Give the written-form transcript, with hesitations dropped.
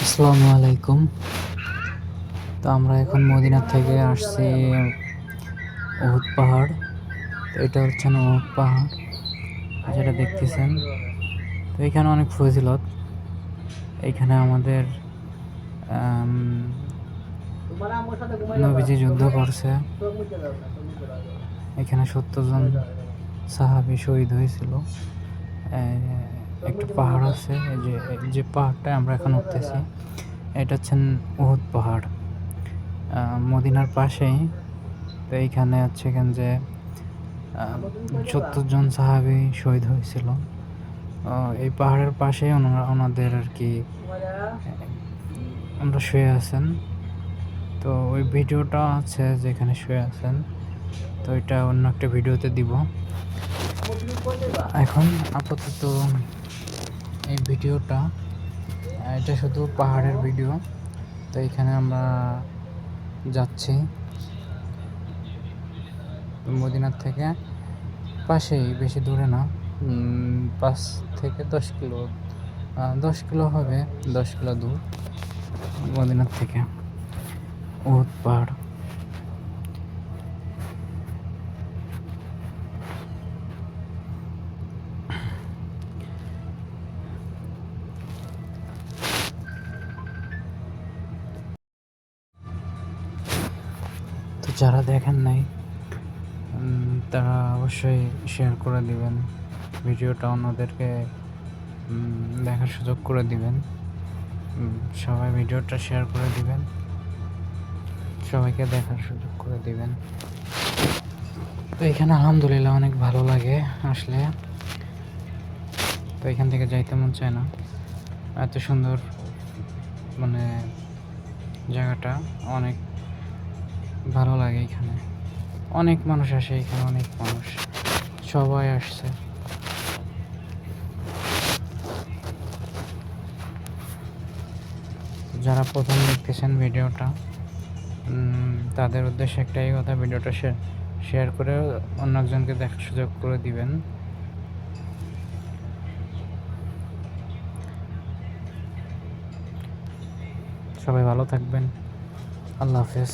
আসসালামু আলাইকুম। তো আমরা এখন মদিনা থেকে আসছি উহুদ পাহাড়। তো এটা হচ্ছে উহুদ পাহাড় যেটা দেখতেছেন। তো এখানে অনেক ফজিলত। এইখানে আমাদের নবীজি যুদ্ধ করছে। এখানে 70 জন সাহাবী শহীদ হয়েছিল। একটা পাহাড় আছে, এই যে পাহাড়টায় আমরা এখন উঠতেছি, এটা হচ্ছে উহুদ পাহাড়, মদিনার পাশেই। তো এইখানে হচ্ছে যে 70 জন সাহাবী শহীদ হয়েছিল। এই পাহাড়ের পাশেই ওনাদের আর কি আমরা শুয়ে আছেন। তো ওই ভিডিওটা আছে যেখানে শুয়ে আছেন, তো এটা অন্য একটা ভিডিওতে দিব। এখন আপাতত এই ভিডিওটা, এটা শুধু পাহাড়ের ভিডিও। তো এখানে আমরা যাচ্ছি মদিনার থেকে, পাশেই, বেশি দূরে না, 5 থেকে 10 কিলো হবে, 10 কিলো দূর মদিনার থেকে উহুদ পাহাড়। তো যারা দেখেন নাই তারা অবশ্যই শেয়ার করে দিবেন ভিডিওটা, অন্যদেরকে দেখার সুযোগ করে দিবেন। সবাই ভিডিওটা শেয়ার করে দিবেন, সবাইকে দেখার সুযোগ করে দিবেন। তো এখানে আলহামদুলিল্লাহ অনেক ভালো লাগে আসলে। তো এখান থেকে যাইতে মন চায় না, এত সুন্দর মানে জায়গাটা, অনেক ভালো লাগে। এখানে অনেক মানুষ আসে, এখানে অনেক মানুষ, সবাই আসছে। যারা প্রথম দেখতেছেন ভিডিওটা, তাদের উদ্দেশ্যে একটাই কথা, ভিডিওটা শেয়ার করে অন্য একজনকে দেখার সুযোগ করে দিবেন। সবাই ভালো থাকবেন। আল্লাহ হাফেজ।